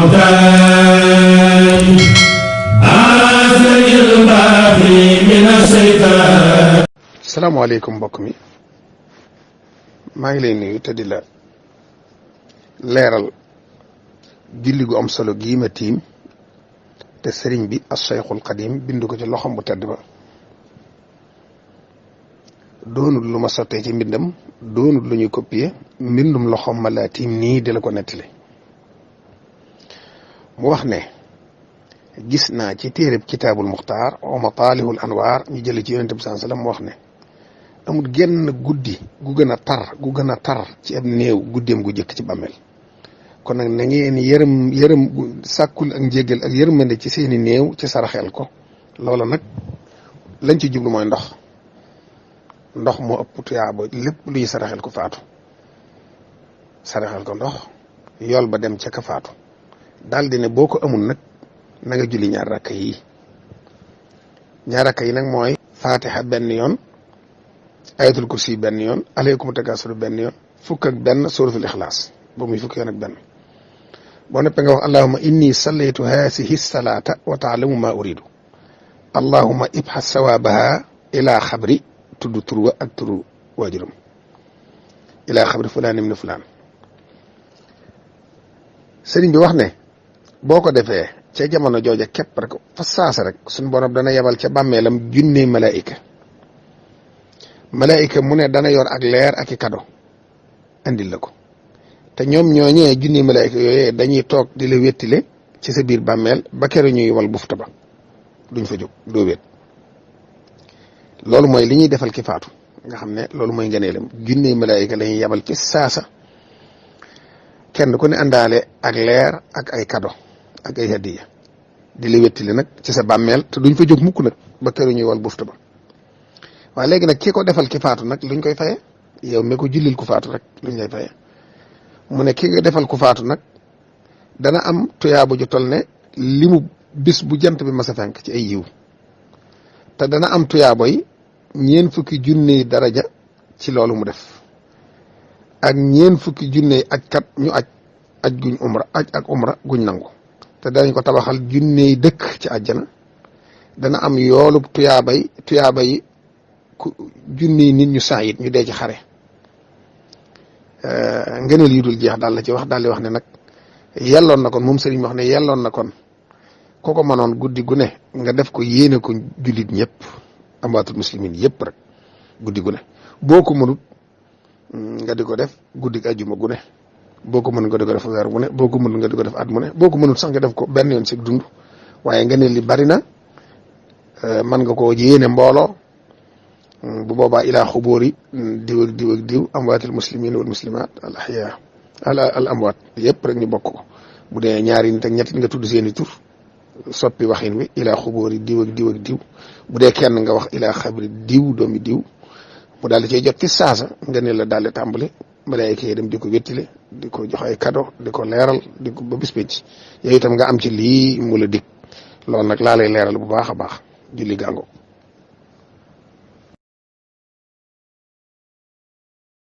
المختار آسر الباقي من الشيطان. salaamaaleykum mbokk mi maa ngi lay nuyu te di la leeral julli gu am solo gii ma tiim te sëriñ bi as-Cheikhul Xadim bind ko ci loxom bu tedd ba doonul lu ma sottee ci mbindam doonul lu ñuy copier mbindum loxom ma laa tiim nii di la ko nettali mu wax ne gis naa ci téereb kitaabul muxtaar wa mataalihul anwaar ñu jële ci yonente bi sallallahu alayhi wasallam mu wax ne amul genn guddi gu gën a tar ci ab néew guddeem gu jëkk ci bàmmeel kon nag na ngeen yërëm sàkkul ak njéggal ak yërmande ci seeni néew ci saraxel ko loola nag lañ ci jublu mooy ndox moo ëpp tuyaaba lépp luy saraxel ko faatu saraxel ko ndox yool ba dem ca ka faatu daal di ne boo ko amul nag na nga julli ñaar rakka yi nag mooy fatiha benn yoon ayatul kursi benn yoon alaykum takasur benn yoon fukk ak benn suratul ixlaas ba muy fukk yoon ak benn boo neppee nga wax allahuma inni sallaytu haasihi salaata wa taalamu ma uridu allahuma ibxas sawaabaha ila xabri tudd turwa ak turu waajuram ila xabri fulaan ibn fulaan sëriñ bi wax ne boo ko defee ca jamono jooja képp rek fa saasa rek suñu borom dana yebal ca bàmmeelam junne malaayika mu ne dana yor ak leer ak i kado andil la ko te ñoom ñooñee junni malaayika yooyee dañuy toog di la wettile ci sa biir bàmmeel ba kere ñuy wal bufta ba duñ fa jóg doo wét loolu mooy li ñuy defal ki faatu nga xam ne loolu mooy ngëneelam junni malaayika la ñuy yebal ci saasa kenn ku ne àndaale ak leer ak ay kado ak ay hadiya di la wettile nag ci sa bàmmeel te duñ fa jóg mukk nag ba kere ñuy wal bufta ba waaye léegi nag ki ko defal ki faatu nag luñ koy faye yow mi ko jullil ku faatu rek luñ lay faye mu ne ki nga defal ku faatu nag dana am tuyaabu ju tol ne limu bis bu jant bi mas a fenk ci ay yiw te dana am tuyaaboy 40 daraja ci loolu mu def ak 40 ajkat ñu aj guñ umra ak umra guñ nangu te danañ ko tabaxal junney dëkk ci àjjana dana am yoolub tuyaaba yi junni nit ñu saa it ñu dee ci xare ngëneel yu dul jeex daal la ci wax daal di wax ne nag yelloon na kon moom sëriñ wax ne yelloon na kon kooko mënoon guddi gu ne nga def ko yéene ko jullit ñëpp amwaatul muslimin yëpp rek guddi gu ne boo ko mënut nga di ko def guddi ajjuma gu ne boo ko mënut nga di ko def weer gu ne boo ko mënut nga di ko def at mu ne boo ko mënut sax nga def ko benn yoon si dund waaye ngëneel li bari na mën nga koo yéene mbooloo bu boobaa ilaa xubóori diw ak diw ak diw amwaatil muslimin wal muslimat al ahya al amwaat yëpp rek ñu bokk ko bu dee ñaari nit ak ñetti nga tudd seeni tur soppi waxin wi ilaa xubóori diw ak diw ak diw bu dee kenn nga wax ilaa xabri diw doomi diw mu daal di cay jot fi saasa nga ne la daal di tàmbali malaayika yi dem di ko wettile di ko jox ay cadeau di ko leeral di ko ba bis penc yow itam nga am ci lii mu la dig loolu nag laa lay leeral bu baax a baax julli gàngo